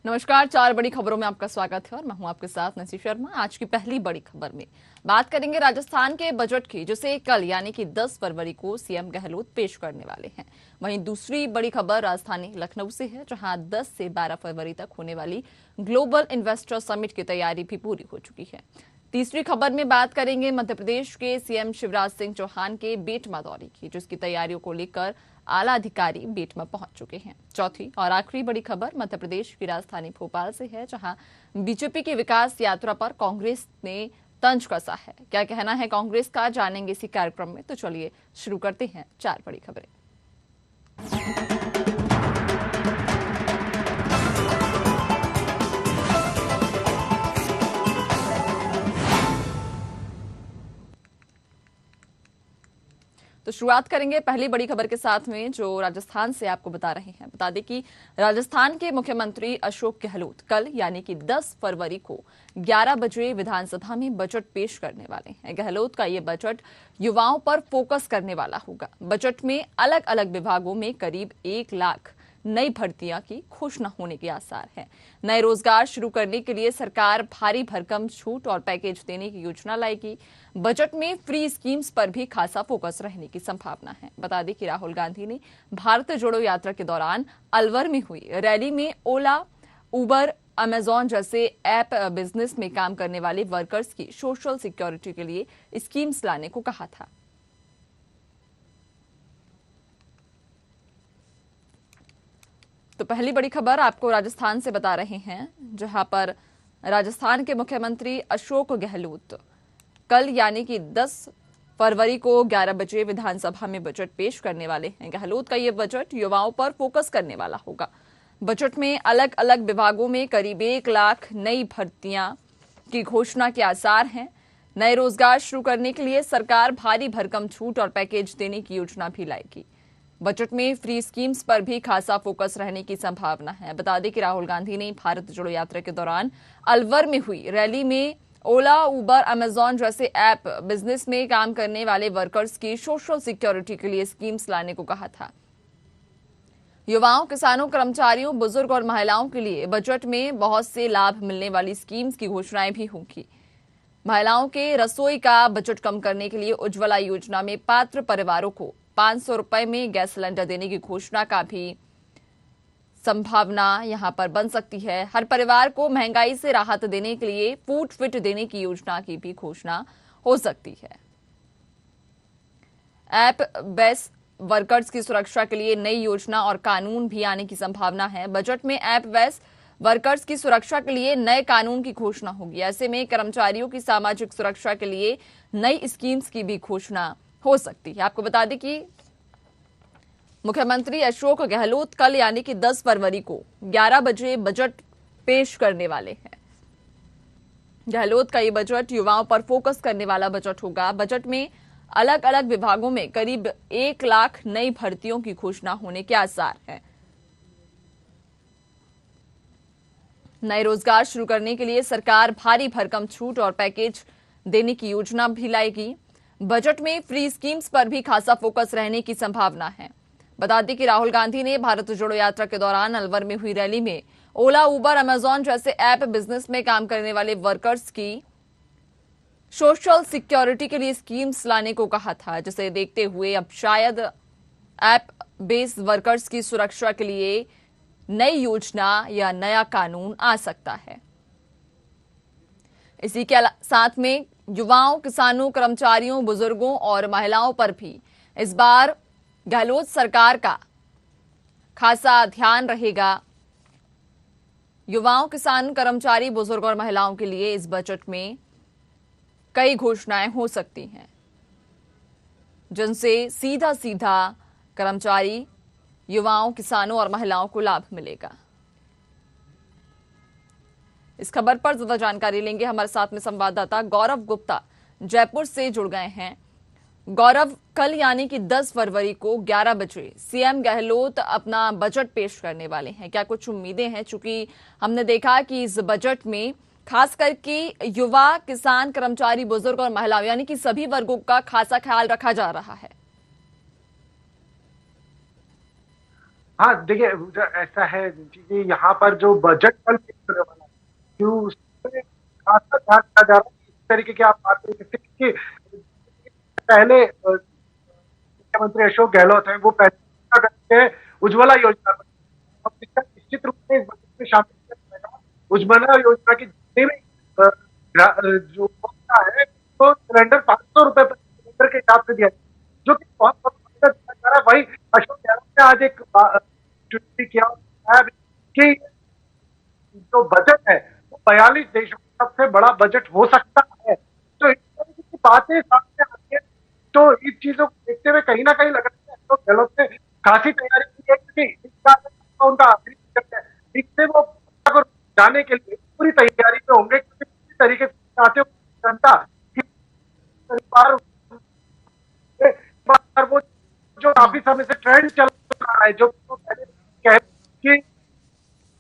नमस्कार। चार बड़ी खबरों में आपका स्वागत है और मैं हूं आपके साथ नसी शर्मा। आज की पहली बड़ी खबर में बात करेंगे राजस्थान के बजट की, जिसे कल यानी कि 10 फरवरी को सीएम गहलोत पेश करने वाले हैं। वहीं दूसरी बड़ी खबर राजधानी लखनऊ से है, जहां 10 से 12 फरवरी तक होने वाली ग्लोबल इन्वेस्टर समिट की तैयारी भी पूरी हो चुकी है। तीसरी खबर में बात करेंगे मध्य प्रदेश के सीएम शिवराज सिंह चौहान के बेटमा दौरे की, जिसकी तैयारियों को लेकर आला अधिकारी बेटमा पहुंच चुके हैं। चौथी और आखिरी बड़ी खबर मध्य प्रदेश की राजधानी भोपाल से है, जहां बीजेपी की विकास यात्रा पर कांग्रेस ने तंज कसा है। क्या कहना है कांग्रेस का, जानेंगे इसी कार्यक्रम में। तो चलिए शुरू करते हैं चार बड़ी खबरें। तो शुरुआत करेंगे पहली बड़ी खबर के साथ में, जो राजस्थान से आपको बता रहे हैं। बता दें कि राजस्थान के मुख्यमंत्री अशोक गहलोत कल यानी कि 10 फरवरी को 11 बजे विधानसभा में बजट पेश करने वाले हैं। गहलोत का ये बजट युवाओं पर फोकस करने वाला होगा। बजट में अलग अलग विभागों में करीब 1 लाख नई भर्तियां की घोषणा होने के आसार हैं। नए रोजगार शुरू करने के लिए सरकार भारी भरकम छूट और पैकेज देने की योजना लाएगी। बजट में फ्री स्कीम्स पर भी खासा फोकस रहने की संभावना है। बता दें कि राहुल गांधी ने भारत जोड़ो यात्रा के दौरान अलवर में हुई रैली में ओला, उबर, अमेजॉन जैसे ऐप बिजनेस में काम करने वाले वर्कर्स की सोशल सिक्योरिटी के लिए स्कीम्स लाने को कहा था। तो पहली बड़ी खबर आपको राजस्थान से बता रहे हैं, जहां पर राजस्थान के मुख्यमंत्री अशोक गहलोत कल यानी कि 10 फरवरी को 11 बजे विधानसभा में बजट पेश करने वाले हैं। गहलोत का यह बजट युवाओं पर फोकस करने वाला होगा। बजट में अलग अलग विभागों में करीब 1 लाख नई भर्तियां की घोषणा के आसार हैं। नए रोजगार शुरू करने के लिए सरकार भारी भरकम छूट और पैकेज देने की योजना भी लाएगी। बजट में फ्री स्कीम्स पर भी खासा फोकस रहने की संभावना है। बता दें कि राहुल गांधी ने भारत जोड़ो यात्रा के दौरान अलवर में हुई रैली में ओला, उबर, अमेजॉन जैसे ऐप बिजनेस में काम करने वाले वर्कर्स की सोशल सिक्योरिटी के लिए स्कीम्स लाने को कहा था। युवाओं, किसानों, कर्मचारियों, बुजुर्ग और महिलाओं के लिए बजट में बहुत से लाभ मिलने वाली स्कीम्स की घोषणाएं भी होंगी। महिलाओं के रसोई का बजट कम करने के लिए उज्ज्वला योजना में पात्र परिवारों को 500 रुपए में गैस सिलेंडर देने की घोषणा का भी संभावना यहां पर बन सकती है। हर परिवार को महंगाई से राहत देने के लिए फूड फिट देने की योजना की भी घोषणा हो सकती है। ऐप बेस वर्कर्स की सुरक्षा के लिए नई योजना और कानून भी आने की संभावना है। बजट में ऐप बेस वर्कर्स की सुरक्षा के लिए नए कानून की घोषणा होगी। ऐसे में कर्मचारियों की सामाजिक सुरक्षा के लिए नई स्कीम्स की भी घोषणा हो सकती है। आपको बता दें कि मुख्यमंत्री अशोक गहलोत कल यानी कि 10 फरवरी को 11 बजे बजट पेश करने वाले हैं। गहलोत का ये बजट युवाओं पर फोकस करने वाला बजट होगा। बजट में अलग अलग विभागों में करीब 1 लाख नई भर्तियों की घोषणा होने के आसार हैं। नए रोजगार शुरू करने के लिए सरकार भारी भरकम छूट और पैकेज देने की योजना भी लाएगी। बजट में फ्री स्कीम्स पर भी खासा फोकस रहने की संभावना है। बता दें कि राहुल गांधी ने भारत जोड़ो यात्रा के दौरान अलवर में हुई रैली में ओला, उबर, अमेजॉन जैसे ऐप बिजनेस में काम करने वाले वर्कर्स की सोशल सिक्योरिटी के लिए स्कीम्स लाने को कहा था, जिसे देखते हुए अब शायद ऐप बेस्ड वर्कर्स की सुरक्षा के लिए नई योजना या नया कानून आ सकता है। इसी के साथ में युवाओं, किसानों, कर्मचारियों, बुजुर्गों और महिलाओं पर भी इस बार गहलोत सरकार का खासा ध्यान रहेगा। युवाओं, किसान, कर्मचारी, बुजुर्ग और महिलाओं के लिए इस बजट में कई घोषणाएं हो सकती हैं, जिनसे सीधा सीधा कर्मचारी, युवाओं, किसानों और महिलाओं को लाभ मिलेगा। इस खबर पर ज्यादा जानकारी लेंगे। हमारे साथ में संवाददाता गौरव गुप्ता जयपुर से जुड़ गए हैं। गौरव, कल यानी कि 10 फरवरी को 11 बजे सीएम गहलोत अपना बजट पेश करने वाले हैं। क्या कुछ उम्मीदें हैं? चूंकि हमने देखा कि इस बजट में खास करके युवा, किसान, कर्मचारी, बुजुर्ग और महिलाओं यानी कि सभी वर्गों का खासा ख्याल रखा जा रहा है। हाँ देखिए, ऐसा है कि यहाँ पर जो बजट कल पेश होने वाला है, जो उसमें खासा ध्यान दिया जा रहा है कि इस तरीके की आप बात नहीं सकते कि पहले मुख्यमंत्री अशोक गहलोत हैं, वो पहले घोषणा करते हैं उज्ज्वला योजना पर। अब इसका निश्चित रूप से इस बजट में शामिल किया जाएगा। उज्ज्वला योजना की जितने भी जो उपभोक्ता है, तो सिलेंडर 500 रुपए प्रति सिलेंडर के हिसाब से दिया जाए, जो कि बहुत बहुत फायदा दिया जा रहा है। वही अशोक गहलोत ने आज एक ट्वीट भी किया और बताया भी कि जो बजट है वो 42 देशों का सबसे बड़ा बजट हो सकता है। तो इस तरीके की बातें सामने आती है, तो इन चीजों को देखते हुए कहीं ना कहीं लग रहा है अशोक गहलोत ने काफी तैयारी की है, क्योंकि इस बार उनका आखिरी बजट है। इससे वो को जाने के लिए पूरी तैयारी में होंगे, क्योंकि पूरी तरीके से चाहते हो जनता कि परिवार बार वो जो हम्म। काफी समय से ट्रेंड चल रहा है, जो पहले कह कि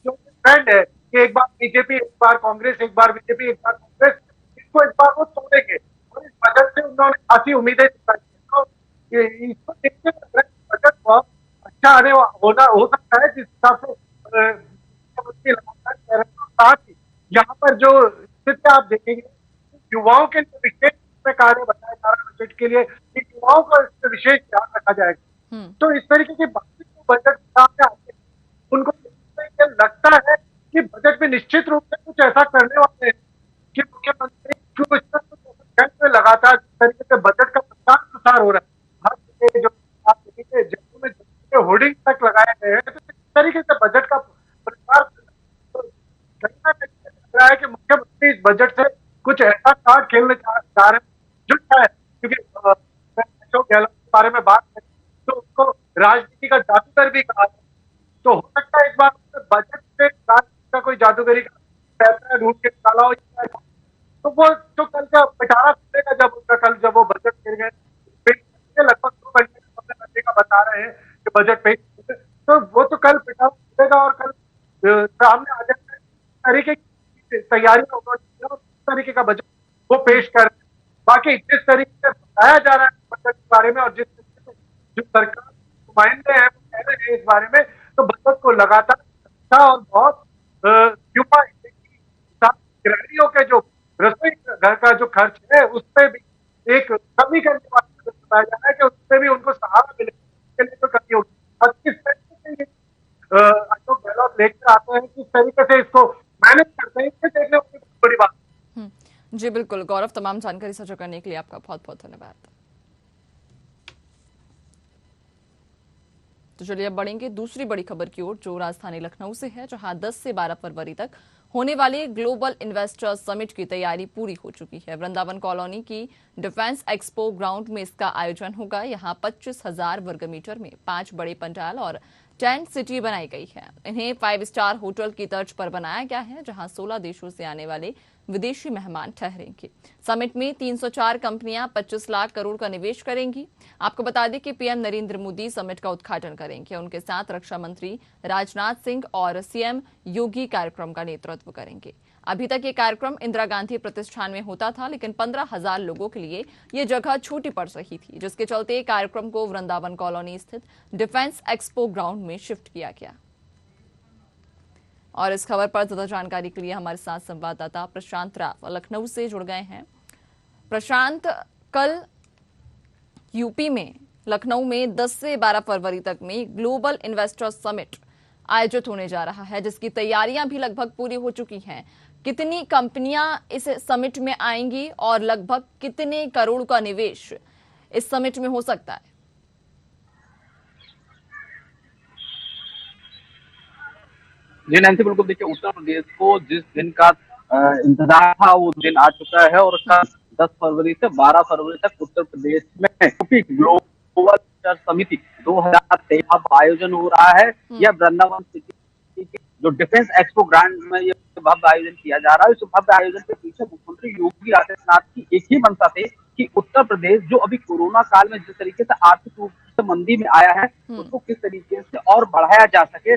जो ट्रेंड है कि एक बार बीजेपी, एक बार कांग्रेस, एक बार बीजेपी, एक बार कांग्रेस, इसको इस बार वो तोड़ेंगे और इस बजट से उन्होंने काफी उम्मीदें जताई हैं। तो इसको देखते हुए बजट बहुत अच्छा आने होना हो सकता है, जिस हिसाब से मुख्यमंत्री लगातार कह रहे हैं। और साथ ही यहाँ पर जो स्थिति आप देखेंगे, युवाओं के लिए विशेष में कार्य बताया जा रहा है बजट के लिए कि युवाओं का इसमें विशेष ध्यान रखा जाएगा। हम्म। तो इस तरीके की बातें जो बजट सामने आते हैं, उनको ये लगता है कि बजट में निश्चित रूप से कुछ ऐसा करने वाले हैं कि मुख्यमंत्री कुछ न कुछ ऐसा में लगातार जिस तरीके से बजट का प्रचार प्रसार हो रहा है, हर जगह जो आप देखेंगे जम्मू में होर्डिंग तक लगाए गए हैं, तो इस तरीके से बजट का प्रचार तो कहीं ना कहीं लग रहा है कि मुख्यमंत्री इस बजट से कुछ ऐसा कार्ड खेलने जा रहे हैं जो शायद, क्योंकि अशोक गहलोत के बारे में बात करें तो उसको राजनीति का जादूगर भी कहा जाता है। तो हो सकता है इस बार बजट से राजनीति का कोई जादूगरी का फैसला ढूंढ के निकाला हो जाएगा। तो वो तो कल का पिटारा खुलेगा जब उनका, कल जब वो बजट पेश करेंगे, लगभग 2 घंटे का समय लगने का बता रहे हैं कि बजट पेश करेंगे। तो वो तो कल पिटारा खुलेगा और कल सामने आ जाएगा तरीके की तैयारियां उन्होंने की और किस तरीके का बजट वो पेश कर रहे हैं। बाकी जिस तरीके से बताया जा रहा है बजट के बारे में और जिस तरीके से जो सरकार के नुमाइंदे हैं वो कह रहे हैं इस बारे में, तो बजट को लगातार अच्छा और बहुत युवा गृहिणियों के जो रसोई घर का जो खर्च है उसपे भी एक कमी करने वाला बताया जा रहा है कि उसपे भी उनको सहारा मिले, इसके लिए तो कमी होगी। अब किस तरीके से ये अशोक गहलोत लेकर आते हैं, किस तरीके से इसको मैनेज करते हैं, इससे देखने वाली बहुत बड़ी बात। जी बिल्कुल गौरव, तमाम जानकारी साझा करने के लिए आपका बहुत बहुत धन्यवाद। तो चलिए अब बढ़ेंगे दूसरी बड़ी खबर की ओर, जो राजधानी लखनऊ से है, जहां 10 से 12 फरवरी तक होने वाले ग्लोबल इन्वेस्टर्स समिट की तैयारी पूरी हो चुकी है। वृंदावन कॉलोनी की डिफेंस एक्सपो ग्राउंड में इसका आयोजन होगा। यहां 25,000 वर्ग मीटर में 5 बड़े पंडाल और टेंट सिटी बनाई गई है। इन्हें 5 स्टार होटल की तर्ज पर बनाया गया है, जहां 16 देशों से आने वाले विदेशी मेहमान ठहरेंगे। समिट में 304 कंपनियां 25 लाख करोड़ का निवेश करेंगी। आपको बता दें कि पीएम नरेंद्र मोदी समिट का उद्घाटन करेंगे। उनके साथ रक्षा मंत्री राजनाथ सिंह और सीएम योगी कार्यक्रम का नेतृत्व करेंगे। अभी तक ये कार्यक्रम इंदिरा गांधी प्रतिष्ठान में होता था, लेकिन 15,000 लोगों के लिए ये जगह छोटी पड़ रही थी, जिसके चलते कार्यक्रम को वृंदावन कॉलोनी स्थित डिफेंस एक्सपो ग्राउंड में शिफ्ट किया गया। और इस खबर पर ज्यादा जानकारी के लिए हमारे साथ संवाददाता प्रशांत राव लखनऊ से जुड़ गए हैं। प्रशांत, कल यूपी में लखनऊ में 10 से 12 फरवरी तक में ग्लोबल इन्वेस्टर्स समिट आयोजित होने जा रहा है, जिसकी तैयारियां भी लगभग पूरी हो चुकी हैं। कितनी कंपनियां इस समिट में आएंगी और लगभग कितने करोड़ का निवेश इस समिट में हो सकता है? जी नैन्सी, बिल्कुल देखिए, उत्तर प्रदेश को जिस दिन का इंतजार था वो दिन आ चुका है और उसका 10 फरवरी से 12 फरवरी तक उत्तर प्रदेश में यूपी ग्लोबल समिति 2023 अब आयोजन हो रहा है। यह वृंदावन सिटी के जो डिफेंस एक्सपो ग्राउंड में ये भव्य आयोजन किया जा रहा है। इस भव्य आयोजन के पीछे मुख्यमंत्री योगी आदित्यनाथ की एक ही मंशा थी कि उत्तर प्रदेश जो अभी कोरोना काल में जिस तरीके से आर्थिक रूप से मंदी में आया है, उसको किस तरीके से और बढ़ाया जा सके।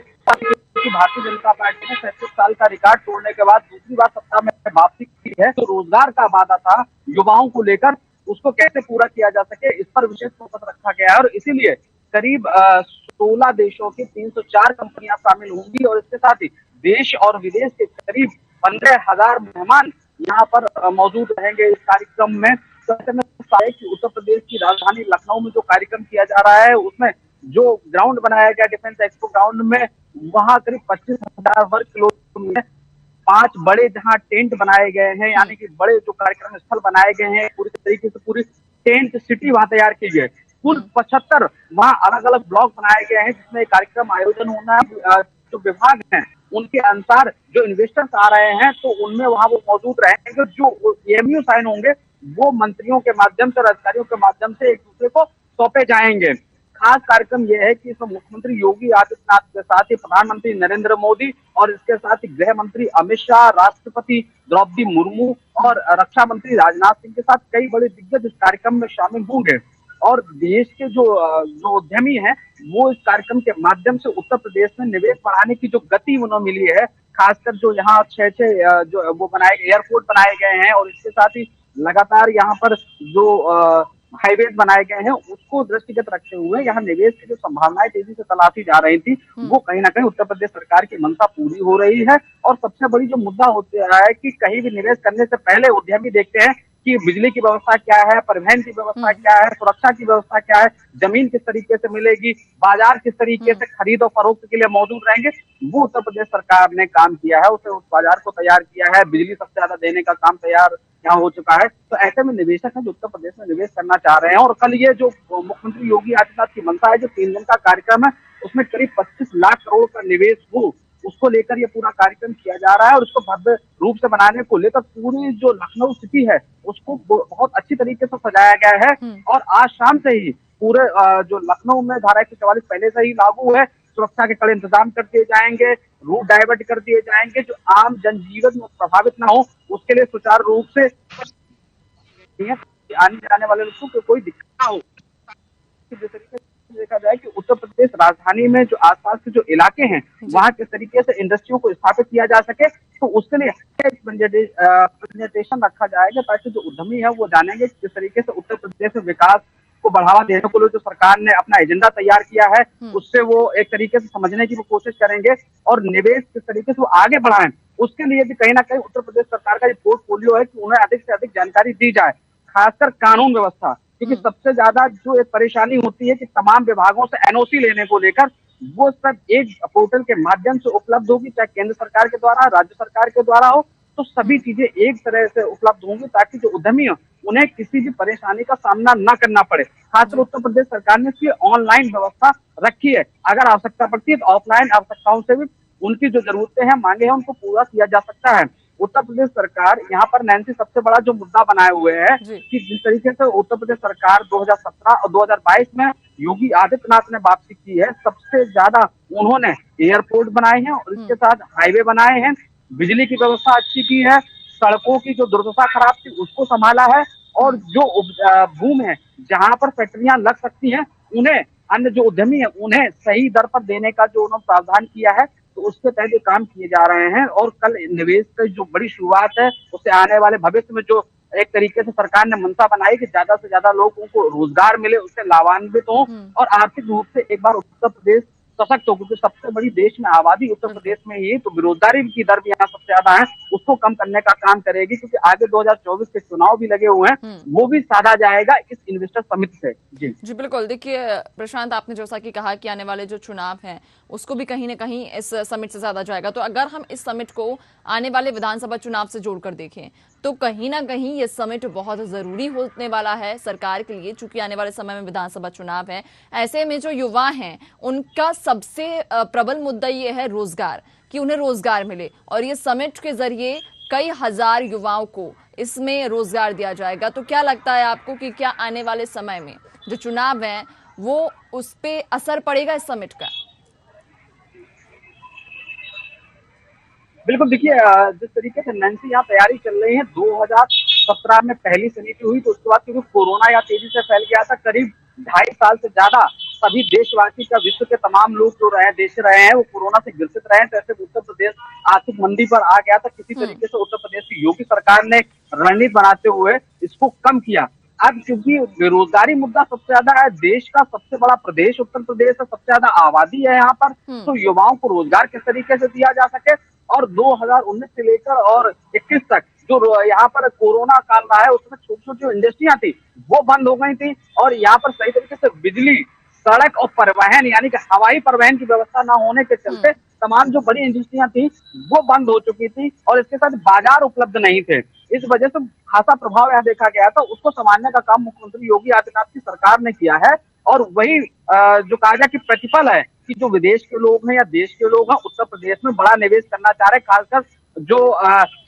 भारतीय जनता पार्टी ने 37 साल का रिकॉर्ड तोड़ने के बाद दूसरी बार सत्ता में वापसी की है, तो रोजगार का वादा था युवाओं को लेकर, उसको कैसे पूरा किया जा सके, इस पर विशेष फोकस रखा गया है। और इसीलिए करीब 16 देशों की 304 कंपनियां शामिल होंगी और इसके साथ ही देश और विदेश के करीब 15,000 मेहमान यहाँ पर मौजूद रहेंगे इस कार्यक्रम में। तो ऐसे में कि उत्तर प्रदेश की राजधानी लखनऊ में जो कार्यक्रम किया जा रहा है उसमें जो ग्राउंड बनाया गया डिफेंस एक्सपो ग्राउंड में, वहां करीब 25,000 वर्ग किलोमीटर में 5 बड़े जहां टेंट बनाए गए हैं, यानी कि बड़े जो कार्यक्रम स्थल बनाए गए हैं, पूरी तरीके से पूरी टेंट सिटी वहां तैयार की गई है। कुल 75 वहां अलग अलग ब्लॉक बनाए गए हैं जिसमें कार्यक्रम आयोजन होना है। जो विभाग हैं उनके अनुसार जो इन्वेस्टर्स आ रहे हैं तो उनमें वहां वो मौजूद रहेंगे। जो एमयू साइन होंगे वो मंत्रियों के माध्यम से और अधिकारियों के माध्यम से एक दूसरे को सौंपे जाएंगे। खास कार्यक्रम यह है कि इसमें मुख्यमंत्री योगी आदित्यनाथ के साथ ही प्रधानमंत्री नरेंद्र मोदी और इसके साथ ही गृह मंत्री अमित शाह, राष्ट्रपति द्रौपदी मुर्मू और रक्षा मंत्री राजनाथ सिंह के साथ कई बड़े दिग्गज इस कार्यक्रम में शामिल होंगे। और देश के जो उद्यमी हैं वो इस कार्यक्रम के माध्यम से उत्तर प्रदेश में निवेश बढ़ाने की जो गति उन्हें मिली है, खासकर जो यहाँ 6 जो वो बनाए एयरपोर्ट बनाए गए हैं और इसके साथ ही लगातार यहाँ पर जो हाईवे बनाए गए हैं उसको दृष्टिगत रखते हुए यहाँ निवेश की जो संभावनाएं तेजी से तलाशी जा रही थी वो कहीं ना कहीं उत्तर प्रदेश सरकार की मंशा पूरी हो रही है। और सबसे बड़ी जो मुद्दा होता है कि कहीं भी निवेश करने से पहले उद्यमी देखते हैं कि बिजली की व्यवस्था क्या है, परिवहन की व्यवस्था क्या है, सुरक्षा की व्यवस्था क्या है, जमीन किस तरीके से मिलेगी, बाजार किस तरीके से खरीद और फरोख्त के लिए मौजूद रहेंगे। वो उत्तर प्रदेश सरकार ने काम किया है, उसे उस बाजार को तैयार किया है, बिजली सबसे ज्यादा देने का काम तैयार यहाँ हो चुका है। तो ऐसे में निवेशक है जो उत्तर प्रदेश में निवेश करना चाह रहे हैं। और कल ये जो मुख्यमंत्री योगी आदित्यनाथ की मंशा है, जो 3 दिन का कार्यक्रम है उसमें करीब 25 लाख करोड़ का निवेश हो, उसको लेकर ये पूरा कार्यक्रम किया जा रहा है। और उसको भव्य रूप से बनाने को लेकर पूरी जो लखनऊ सिटी है उसको बहुत अच्छी तरीके से सजाया गया है। और आज शाम से ही पूरे जो लखनऊ में धारा 144 पहले से ही लागू है, सुरक्षा के कड़े इंतजाम कर दिए जाएंगे, रूट डाइवर्ट कर दिए जाएंगे, जो आम जनजीवन में प्रभावित ना हो उसके लिए सुचारू रूप से आने जाने वाले लोगों को कोई दिक्कत ना हो। जिस तरीके से देखा जाए कि उत्तर प्रदेश राजधानी में जो आसपास के जो इलाके हैं वहां किस तरीके से इंडस्ट्रियों को स्थापित किया जा सके, तो उसके लिए प्रेजेंटेशन रखा जाएगा ताकि जो उद्यमी है वो जानेंगे किस तरीके से उत्तर प्रदेश में विकास को बढ़ावा देने को लिए जो सरकार ने अपना एजेंडा तैयार किया है उससे वो एक तरीके से समझने की वो कोशिश करेंगे और निवेश किस तरीके से वो आगे बढ़ाएं। उसके लिए भी कहीं ना कहीं उत्तर प्रदेश सरकार का ये पोर्टफोलियो है कि उन्हें अधिक से अधिक जानकारी दी जाए, खासकर कानून व्यवस्था, क्योंकि सबसे ज्यादा जो एक परेशानी होती है कि तमाम विभागों से एनओसी लेने को लेकर वो सब एक पोर्टल के माध्यम से उपलब्ध होगी, चाहे केंद्र सरकार के द्वारा, राज्य सरकार के द्वारा हो, तो सभी चीजें एक तरह से उपलब्ध होंगी ताकि जो उद्यमी हो उन्हें किसी भी परेशानी का सामना न करना पड़े। खासकर उत्तर प्रदेश सरकार ने इसकी ऑनलाइन व्यवस्था रखी है, अगर आवश्यकता पड़ती है तो ऑफलाइन आवश्यकताओं से भी उनकी जो जरूरतें हैं, मांगे हैं, उनको पूरा किया जा सकता है। उत्तर प्रदेश सरकार यहाँ पर नैन्सी सबसे बड़ा जो मुद्दा बनाए हुए है कि जिस तरीके से उत्तर प्रदेश सरकार 2017 और 2022 में योगी आदित्यनाथ ने वापसी की है, सबसे ज्यादा उन्होंने एयरपोर्ट बनाए हैं और इसके साथ हाईवे बनाए हैं, बिजली की व्यवस्था अच्छी की है, सड़कों की जो दुर्दशा खराब थी उसको संभाला है और जो भूमि है जहां पर फैक्ट्रियां लग सकती हैं उन्हें अन्य जो उद्यमी है उन्हें सही दर पर देने का जो उन्होंने प्रावधान किया है, तो उसके तहत काम किए जा रहे हैं। और कल निवेश की जो बड़ी शुरुआत है उससे आने वाले भविष्य में जो एक तरीके से सरकार ने मंशा बनाई कि ज्यादा से ज्यादा लोगों को रोजगार मिले, उससे लाभान्वित हो और आर्थिक रूप से एक बार उत्तर प्रदेश सशक्त हो, क्योंकि सबसे बड़ी देश में आबादी उत्तर प्रदेश में ही, तो बेरोजगारी की दर भी यहाँ सबसे ज्यादा है, उसको कम करने का काम करेगी। क्योंकि आगे 2024 के चुनाव भी लगे हुए हैं, वो भी साधा जाएगा इस इन्वेस्टर समिट से। जी बिल्कुल। देखिए प्रशांत, आपने जैसा कि कहा कि आने वाले जो चुनाव हैं उसको भी कहीं ना कहीं इस समिट से ज्यादा जाएगा, तो अगर हम इस समिट को आने वाले विधानसभा चुनाव से जोड़कर देखें तो कहीं ना कहीं ये समिट बहुत जरूरी होने वाला है सरकार के लिए, चूंकि आने वाले समय में विधानसभा चुनाव है। ऐसे में जो युवा हैं उनका सबसे प्रबल मुद्दा ये है रोजगार, कि उन्हें रोजगार मिले, और ये समिट के जरिए कई हजार युवाओं को इसमें रोजगार दिया जाएगा। तो क्या लगता है आपको कि क्या आने वाले समय में जो चुनाव है वो उस पे असर पड़ेगा इस समिट का? बिल्कुल, देखिए जिस तरीके से नैन्सी यहाँ तैयारी चल रही है, 2017 में पहली समिति हुई, तो उसके बाद क्योंकि कोरोना यहाँ तेजी से फैल गया था, करीब 2.5 साल से ज्यादा सभी देशवासी का, विश्व के तमाम लोग जो देश रहे हैं वो कोरोना से ग्रसित रहे हैं, तो ऐसे उत्तर प्रदेश आर्थिक मंदी पर आ गया था। किसी तरीके से उत्तर प्रदेश की योगी सरकार ने रणनीति बनाते हुए इसको कम किया। अब क्योंकि बेरोजगारी मुद्दा सबसे ज्यादा है, देश का सबसे बड़ा प्रदेश उत्तर प्रदेश है, सबसे ज्यादा आबादी है यहाँ पर, तो युवाओं को रोजगार किस तरीके से दिया जा सके। और 2019 से लेकर और 21 तक जो यहाँ पर कोरोना काल रहा है, उसमें छोटी छोटी जो इंडस्ट्रियां थी वो बंद हो गई थी, और यहाँ पर सही तरीके से बिजली, सड़क और परिवहन यानी कि हवाई परिवहन की व्यवस्था न होने के चलते तमाम जो बड़ी इंडस्ट्रियां थी वो बंद हो चुकी थी, और इसके साथ बाजार उपलब्ध नहीं थे। इस वजह से खासा प्रभाव यहाँ देखा गया था। उसको संभालने का काम मुख्यमंत्री योगी आदित्यनाथ की सरकार ने किया है, और वही जो कहा जाए कि प्रतिफल है कि जो विदेश के लोग हैं या देश के लोग हैं उत्तर प्रदेश में बड़ा निवेश करना चाह रहे हैं, खासकर जो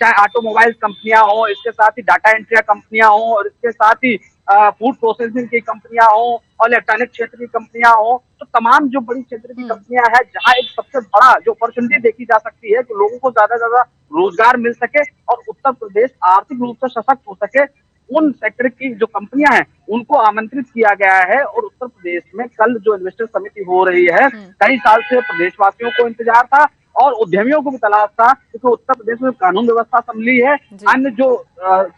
चाहे ऑटोमोबाइल कंपनियां हो, इसके साथ ही डाटा एंट्री कंपनियां हो, और इसके साथ ही फूड प्रोसेसिंग की कंपनियां हो, और इलेक्ट्रॉनिक क्षेत्र की कंपनियां हो, तो तमाम जो बड़ी क्षेत्र की कंपनियां हैं जहां एक सबसे बड़ा जो अपॉर्चुनिटी देखी जा सकती है कि लोगों को ज्यादा से ज्यादा रोजगार मिल सके और उत्तर प्रदेश आर्थिक रूप से सशक्त हो सके, उन सेक्टर की जो कंपनियां हैं उनको आमंत्रित किया गया है। और उत्तर प्रदेश में कल जो इन्वेस्टर समिति हो रही है, कई साल से प्रदेशवासियों को इंतजार था और उद्यमियों को भी तलाश था, क्योंकि उत्तर प्रदेश में कानून व्यवस्था संभली है, अन्य जो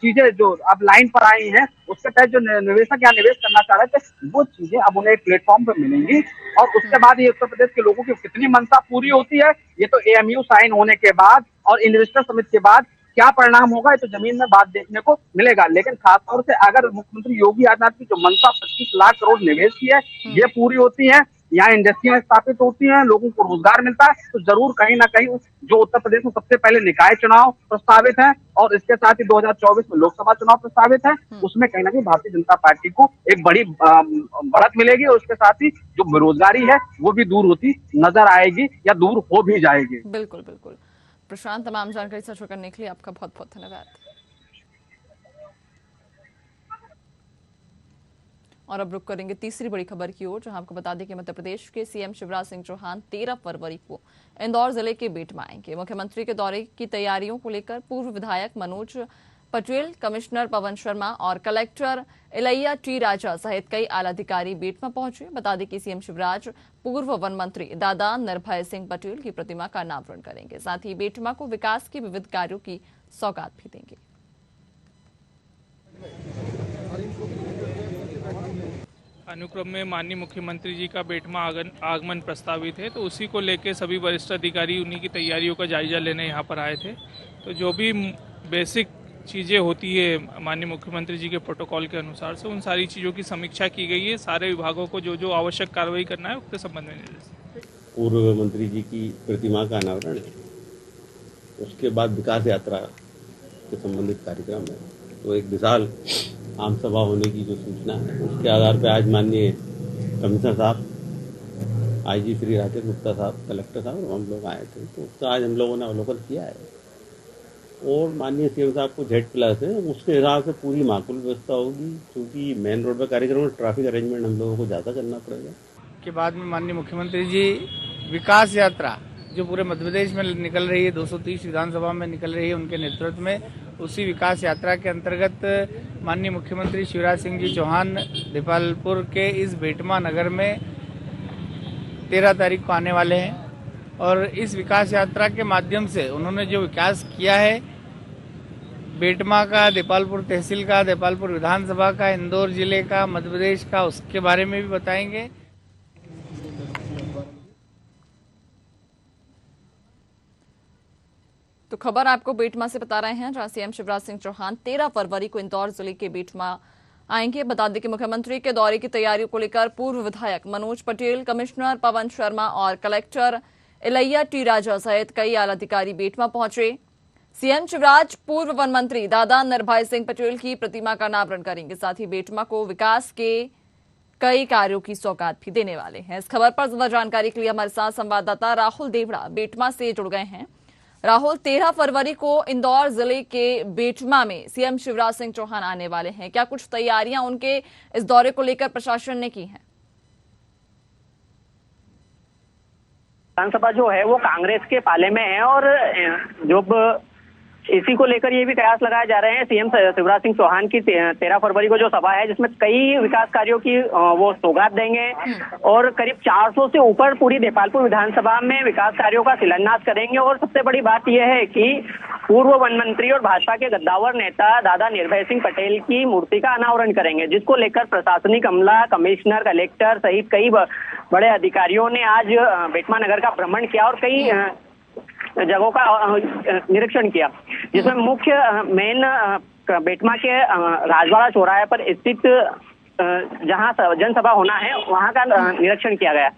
चीजें जो अब लाइन पर आई हैं उसके तहत जो निवेशक यहाँ निवेश करना चाह रहे थे वो चीजें अब उन्हें एक प्लेटफॉर्म पर मिलेंगी। और उसके बाद ये उत्तर प्रदेश के लोगों की कितनी मंशा पूरी होती है ये तो एएमयू साइन होने के बाद और इन्वेस्टर समिट के बाद क्या परिणाम होगा ये तो जमीन में बात देखने को मिलेगा। लेकिन खासतौर से अगर मुख्यमंत्री योगी आदित्यनाथ की जो मंशा 25 लाख करोड़ निवेश की है ये पूरी होती है, यहाँ इंडस्ट्रियां स्थापित होती हैं, लोगों को रोजगार मिलता है, तो जरूर कहीं ना कहीं जो उत्तर प्रदेश में सबसे पहले निकाय चुनाव प्रस्तावित है और इसके साथ ही 2024 में लोकसभा चुनाव प्रस्तावित है, उसमें कहीं ना कहीं भारतीय जनता पार्टी को एक बड़ी बढ़त मिलेगी और उसके साथ ही जो बेरोजगारी है वो भी दूर होती नजर आएगी या दूर हो भी जाएगी। बिल्कुल बिल्कुल प्रशांत, तमाम जानकारी साझा करने के लिए आपका बहुत बहुत धन्यवाद। और अब रुक करेंगे तीसरी बड़ी खबर की ओर, जहां आपको बता दें कि मध्य प्रदेश के सीएम शिवराज सिंह चौहान 13 फरवरी को इंदौर जिले के बेटमा आएंगे। मुख्यमंत्री के दौरे की तैयारियों को लेकर पूर्व विधायक मनोज पटेल, कमिश्नर पवन शर्मा और कलेक्टर इलैया टी राजा सहित कई आला अधिकारी बेटमा पहुंचे। बता दें कि सीएम शिवराज पूर्व वन मंत्री दादा निर्भय सिंह पटेल की प्रतिमा का अनावरण करेंगे, साथ ही बेटमा को विकास के विविध कार्यों की सौगात भी देंगे। अनुक्रम में माननीय मुख्यमंत्री जी का बेटमा आगमन प्रस्तावित है, तो उसी को लेकर सभी वरिष्ठ अधिकारी उन्हीं की तैयारियों का जायजा लेने यहाँ पर आए थे। तो जो भी बेसिक चीज़ें होती है माननीय मुख्यमंत्री जी के प्रोटोकॉल के अनुसार से उन सारी चीज़ों की समीक्षा की गई है। सारे विभागों को जो जो आवश्यक कार्रवाई करना है उसके संबंध में निर्देश। पूर्व मंत्री जी की प्रतिमा का अनावरण है, उसके बाद विकास यात्रा के संबंधित कार्यक्रम है, तो एक विशाल आम सभा होने की जो सूचना है उसके आधार पर आज माननीय कमिश्नर साहब, आईजी श्री राकेश गुप्ता साहब, कलेक्टर साहब और हम लोग आए थे, तो उसका आज हम लोगों ने अवलोकन किया है और माननीय सीएम साहब को Z+ है उसके हिसाब से पूरी माकूल व्यवस्था होगी, क्योंकि मेन रोड पर कार्यक्रम में ट्रैफिक अरेंजमेंट हम लोगों को ज़्यादा करना पड़ेगा। के बाद में माननीय मुख्यमंत्री जी विकास यात्रा जो पूरे मध्य प्रदेश में निकल रही है, 230 विधानसभा में निकल रही है उनके नेतृत्व में, उसी विकास यात्रा के अंतर्गत माननीय मुख्यमंत्री शिवराज सिंह जी चौहान देपालपुर के इस बेटमा नगर में 13 तारीख को आने वाले हैं और इस विकास यात्रा के माध्यम से उन्होंने जो विकास किया है बेटमा का, देपालपुर तहसील का, देपालपुर विधानसभा का, इंदौर जिले का, मध्य प्रदेश का, उसके बारे में भी बताएंगे। तो खबर आपको बेटमा से बता रहे हैं, जहां सीएम शिवराज सिंह चौहान 13 फरवरी को इंदौर जिले के बेटमा आएंगे। बता दें कि मुख्यमंत्री के दौरे की तैयारियों को लेकर पूर्व विधायक मनोज पटेल, कमिश्नर पवन शर्मा और कलेक्टर इलैया टी राजा सहित कई आला अधिकारी बेटमा पहुंचे। सीएम शिवराज पूर्व वन मंत्री दादा निर्भय सिंह पटेल की प्रतिमा का अनावरण करेंगे, साथ ही बेटमा को विकास के कई कार्यों की सौगात भी देने वाले हैं। इस खबर पर ज्यादा जानकारी के लिए हमारे साथ संवाददाता राहुल देवड़ा बेटमा से जुड़ गए हैं। राहुल, 13 फरवरी को इंदौर जिले के बेटमा में सीएम शिवराज सिंह चौहान आने वाले हैं, क्या कुछ तैयारियां उनके इस दौरे को लेकर प्रशासन ने की हैं? विधानसभा जो है वो कांग्रेस के पाले में है और जब इसी को लेकर ये भी कयास लगाए जा रहे हैं सीएम शिवराज सिंह चौहान की 13 फरवरी को जो सभा है जिसमें कई विकास कार्यों की वो सौगात देंगे और करीब 400 से ऊपर पूरी देपालपुर विधानसभा में विकास कार्यों का शिलान्यास करेंगे। और सबसे बड़ी बात यह है कि पूर्व वन मंत्री और भाजपा के गद्दावर नेता दादा निर्भय सिंह पटेल की मूर्ति का अनावरण करेंगे, जिसको लेकर प्रशासनिक अमला, कमिश्नर, कलेक्टर सहित कई बड़े अधिकारियों ने आज बेटमा नगर का भ्रमण किया और कई जगहों का निरीक्षण किया, जिसमें मुख्य मेन बेटमा के राजवाड़ा चौराहे पर स्थित जहां जनसभा होना है वहां का निरीक्षण किया गया।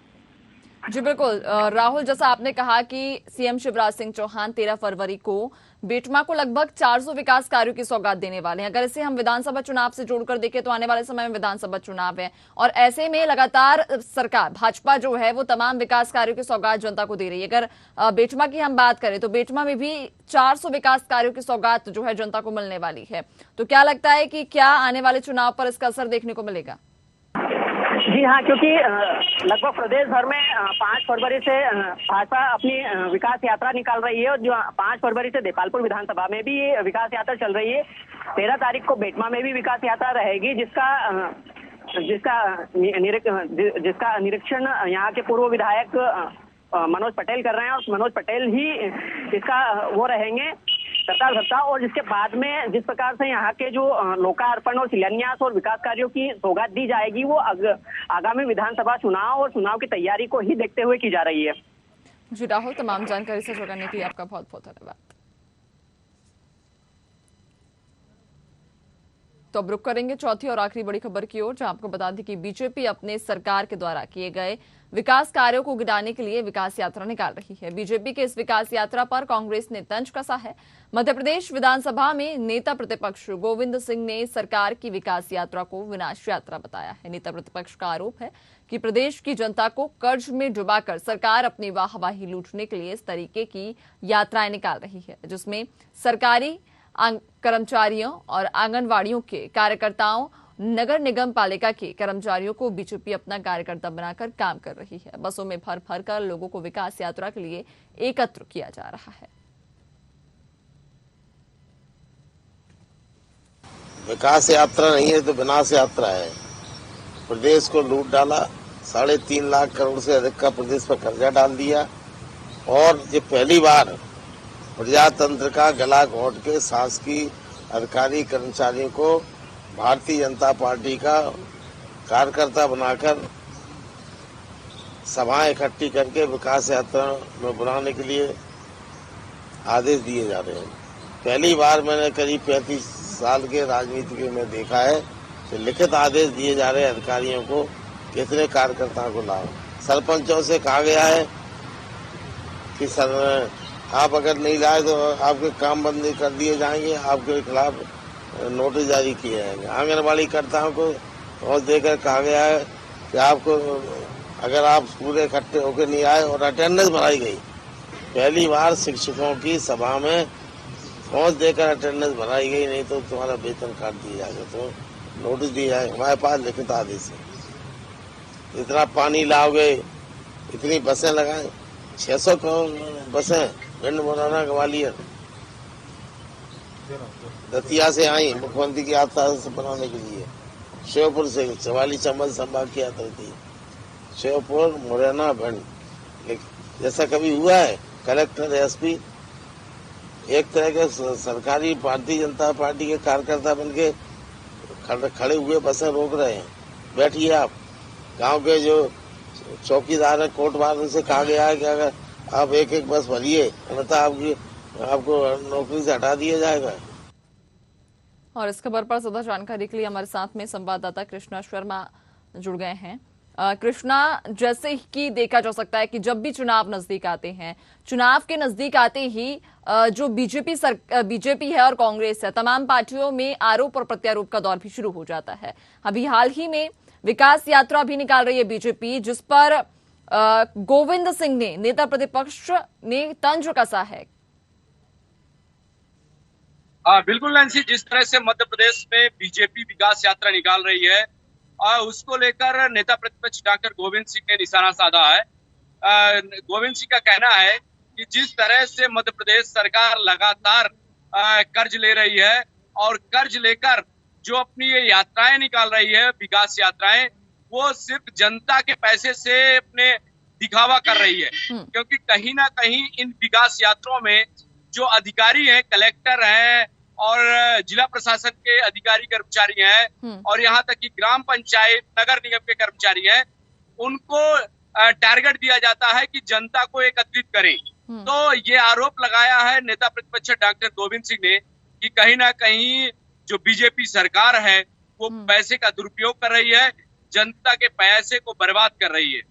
जी बिल्कुल राहुल, जैसा आपने कहा कि सीएम शिवराज सिंह चौहान 13 फरवरी को बेटमा को लगभग 400 विकास कार्यों की सौगात देने वाले हैं। अगर इसे हम विधानसभा चुनाव से जोड़कर देखें तो आने वाले समय में विधानसभा चुनाव है और ऐसे में लगातार सरकार भाजपा जो है वो तमाम विकास कार्यों की सौगात जनता को दे रही है। अगर बेटमा की हम बात करें तो बेटमा में भी 400 विकास कार्यों की सौगात जो है जनता को मिलने वाली है। तो क्या लगता है कि क्या आने वाले चुनाव पर इसका असर देखने को मिलेगा? जी हाँ, क्योंकि लगभग प्रदेश भर में 5 फरवरी से भाजपा अपनी विकास यात्रा निकाल रही है और जो 5 फरवरी से देपालपुर विधानसभा में भी विकास यात्रा चल रही है। 13 तारीख को बेटमा में भी विकास यात्रा रहेगी, जिसका निरीक्षण यहाँ के पूर्व विधायक मनोज पटेल कर रहे हैं और मनोज पटेल ही इसका वो रहेंगे कर्ता, और जिसके बाद में जिस प्रकार से यहाँ के जो लोकार्पण और शिलान्यास और विकास कार्यों की सौगात दी जाएगी वो आगामी विधानसभा चुनाव और चुनाव की तैयारी को ही देखते हुए की जा रही है। जी राहुल, तमाम जानकारी से जुड़ने के लिए आपका बहुत बहुत धन्यवाद। तो अब रुक करेंगे चौथी और आखिरी बड़ी खबर की ओर, जहां आपको बता दें कि बीजेपी अपने सरकार के द्वारा किए गए विकास कार्यों को गिनाने के लिए विकास यात्रा निकाल रही है। बीजेपी के इस विकास यात्रा पर कांग्रेस ने तंज कसा है। मध्य प्रदेश विधानसभा में नेता प्रतिपक्ष गोविंद सिंह ने सरकार की विकास यात्रा को विनाश यात्रा बताया है। नेता प्रतिपक्ष का आरोप है कि प्रदेश की जनता को कर्ज में डुबाकर सरकार अपनी वाहवाही लूटने के लिए इस तरीके की यात्राएं निकाल रही है, जिसमें सरकारी कर्मचारियों और आंगनवाड़ियों के कार्यकर्ताओं, नगर निगम पालिका के कर्मचारियों को बीजेपी अपना कार्यकर्ता बनाकर काम कर रही है। बसों में भर भर कर लोगों को विकास यात्रा के लिए एकत्र किया जा रहा है। विकास यात्रा नहीं है तो विनाश यात्रा है। प्रदेश को लूट डाला, 3.5 लाख करोड़ से अधिक का प्रदेश पर कर्जा डाल दिया और ये पहली बार प्रजातंत्र का गला घोंट के शासकीय अधिकारी कर्मचारियों को भारतीय जनता पार्टी का कार्यकर्ता बनाकर सभाएं इकट्ठी करके विकास यात्रा में बुलाने के लिए आदेश दिए जा रहे हैं। पहली बार मैंने करीब 35 साल के राजनीति में देखा है कि लिखित आदेश दिए जा रहे हैं अधिकारियों को कितने कार्यकर्ताओं को लाओ। सरपंचों से कहा गया है कि सर आप अगर नहीं लाए तो आपके काम बंद कर दिए जाएंगे, आपके खिलाफ नोटिस जारी किए जाएंगे। आंगनबाड़ी कर्ताओं को पहुंच देकर कहा गया है कि आपको अगर आप पूरे इकट्ठे होकर नहीं आए और अटेंडेंस बढ़ाई गई। पहली बार शिक्षकों की सभा में पहुंच देकर अटेंडेंस बढ़ाई गई, नहीं तो तुम्हारा वेतन काट दिया जाएगा, तो नोटिस दिया जाएगा। हमारे पास लिखित आदेश है। इतना पानी लाओगे, इतनी बसें लगाए, 600 करोड़ बसें भिंड, मुरैना, ग्वालियर, दतिया से आई मुख्यमंत्री की यात्रा से बनाने के लिए। श्योपुर से 44 चंबल संभाग की यात्रा थी, श्योपुर, मुरैना, भिंड। जैसा कभी हुआ है? कलेक्टर, एसपी एक तरह के सरकारी भारतीय जनता पार्टी के कार्यकर्ता बनके खड़े हुए बसें रोक रहे हैं। बैठिए आप। गांव के जो चौकीदार है, कोटवार, उनसे कहा गया है कि अगर आप एक बस भरिए, अन्यथा आपको नौकरी से हटा दिया जाएगा। और इस खबर पर ज्यादा जानकारी के लिए हमारे साथ में संवाददाता कृष्णा शर्मा जुड़ गए हैं। कृष्णा, जैसे कि देखा जा सकता है कि जब भी चुनाव नजदीक आते हैं, चुनाव के नजदीक आते ही जो बीजेपी है और कांग्रेस है, तमाम पार्टियों में आरोप और प्रत्यारोप का दौर भी शुरू हो जाता है। अभी हाल ही में विकास यात्रा भी निकाल रही है बीजेपी, जिस पर गोविंद सिंह ने, नेता प्रतिपक्ष ने तंज कसा है। बिल्कुल नैन्सी, जिस तरह से मध्य प्रदेश में बीजेपी विकास यात्रा निकाल रही है उसको लेकर नेता प्रतिपक्ष डॉक्टर गोविंद सिंह ने निशाना साधा है। गोविंद सिंह का कहना है कि जिस तरह से मध्य प्रदेश सरकार लगातार कर्ज ले रही है और कर्ज लेकर जो अपनी ये यात्राएं निकाल रही है, विकास यात्राएं, वो सिर्फ जनता के पैसे से अपने दिखावा कर रही है। क्योंकि कहीं ना कहीं इन विकास यात्राओं में जो अधिकारी हैं, कलेक्टर हैं और जिला प्रशासन के अधिकारी कर्मचारी हैं और यहाँ तक कि ग्राम पंचायत नगर निगम के कर्मचारी हैं, उनको टारगेट दिया जाता है कि जनता को एकत्रित करें। तो ये आरोप लगाया है नेता प्रतिपक्ष डॉक्टर गोविंद सिंह ने कि कहीं ना कहीं जो बीजेपी सरकार है वो पैसे का दुरुपयोग कर रही है, जनता के पैसे को बर्बाद कर रही है।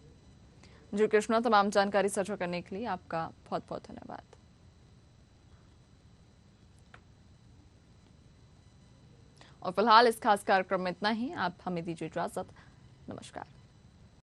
जी कृष्णा, तमाम जानकारी साझा करने के लिए आपका बहुत बहुत धन्यवाद। और फिलहाल इस खास कार्यक्रम में इतना ही। आप हमें दीजिए इजाजत। नमस्कार।